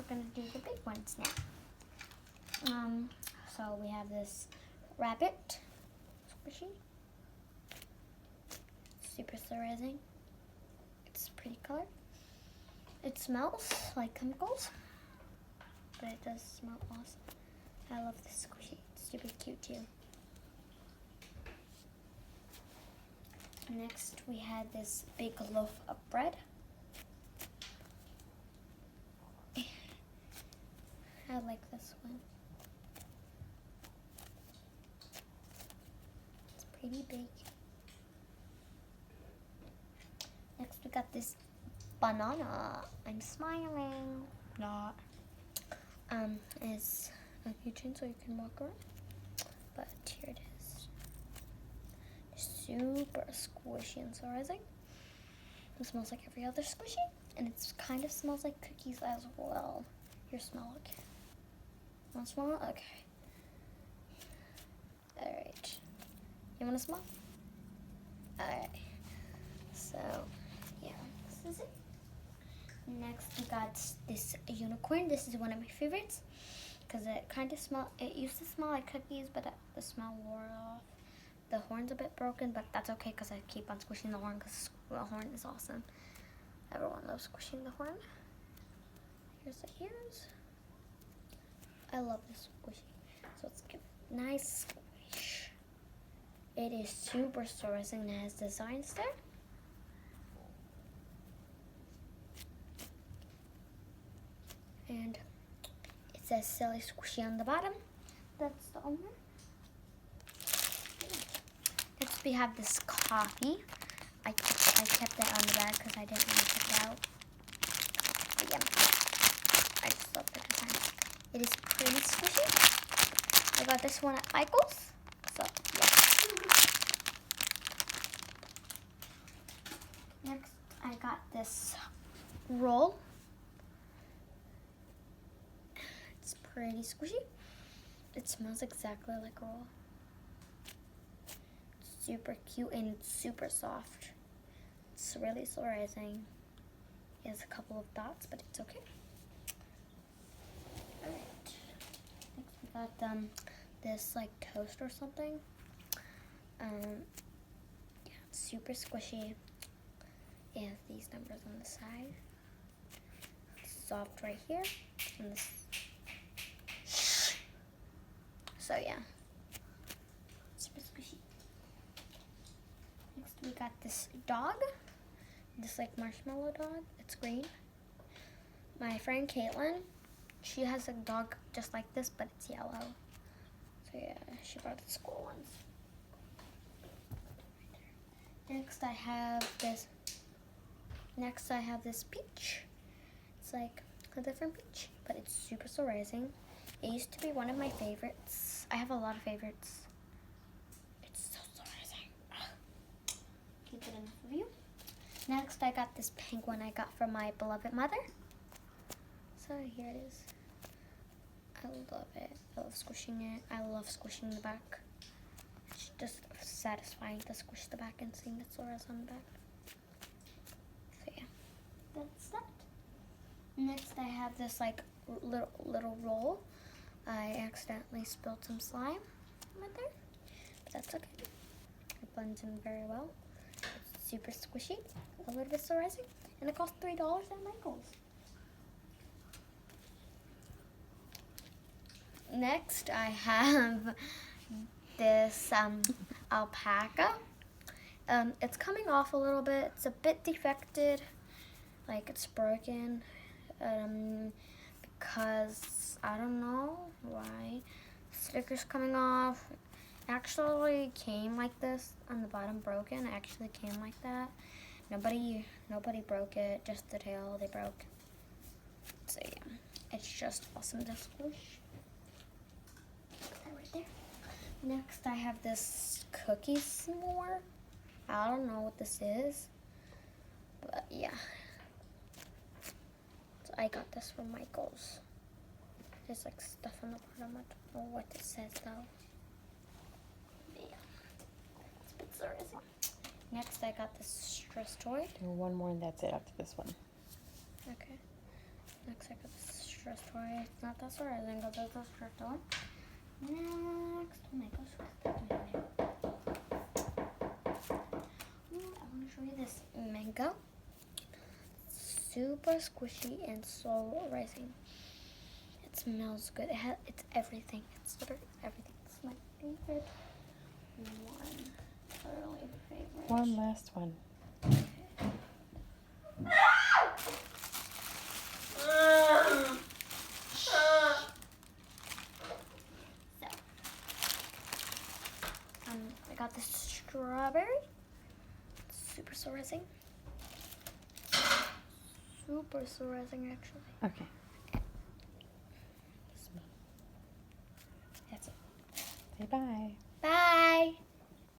gonna do the big ones now. So we have this rabbit squishy. Super surprising. It's a pretty color. It smells like chemicals, but it does smell awesome. I love this squishy. It's super cute too. Next, we had this big loaf of bread. I like this one. It's pretty big. Next, we got this banana. I'm smiling. Not. It's a keychain so you can walk around. But here it is. Super squishy and surprising. It smells like every other squishy, and it kind of smells like cookies as well. Here, smell it. Want to smell it? Okay. Alright. You want to smell? Alright. So, yeah, this is it. Next, we got this unicorn. This is one of my favorites because it used to smell like cookies, but the smell wore off. The horn's a bit broken, but that's okay because I keep on squishing the horn because the horn is awesome. Everyone loves squishing the horn. Here's the ears. I love this squishy. So let's give it a nice squish. It is super surprising and has designs there. And it says Silly Squishy on the bottom. That's the owner. Next we have this coffee. I kept it on the bag because I didn't want to take it out. But yeah, I just love the design. It is pretty squishy. I got this one at Michael's. So yeah. Next I got this roll. It's pretty squishy. It smells exactly like a roll. It's super cute and it's super soft. It's really surprising. It has a couple of dots, but it's okay. Alright. Next we got this like toast or something. Yeah, it's super squishy. It has these numbers on the side. It's soft right here. And this. So yeah, super squishy. Next we got this dog, this like marshmallow dog. It's green. My friend Caitlin, she has a dog just like this, but it's yellow. So yeah, she brought the school ones. Next I have this peach. It's like a different peach, but it's super surprising. It used to be one of my favorites. I have a lot of favorites. It's so surprising. Keep it in the view. Next, I got this penguin I got from my beloved mother. So here it is. I love it. I love squishing it. I love squishing the back. It's just satisfying to squish the back and seeing the flowers on the back. So yeah, that's that. Next, I have this like little roll. I accidentally spilled some slime right there, but that's okay. It blends in very well. It's super squishy, a little bit surprising, and it cost $3 at Michael's. Next, I have this alpaca. It's coming off a little bit. It's a bit defected, like it's broken. Because I don't know why. Stickers coming off. Actually came like this on the bottom broken. It actually came like that. Nobody broke it, just the tail they broke. So yeah, it's just awesome to squish. Put that right there. Next I have this cookie s'more. I don't know what this is, but yeah. I got this from Michael's. There's like stuff on the bottom. I don't know what it says though. But yeah, it's a bit surprising. Next, I got this stress toy. Do one more and that's it after this one. Okay. Next, I got this first toy. It's not that surprising, but that's the first one. Next, mango swift. I want to show you this mango. Super squishy and so rising. It smells good. It's everything. It's literally everything. It's my favorite one. Totally favorite. One last one. I got this strawberry. Super surprising. Super surprising, actually. Okay. That's it. Say bye. Bye.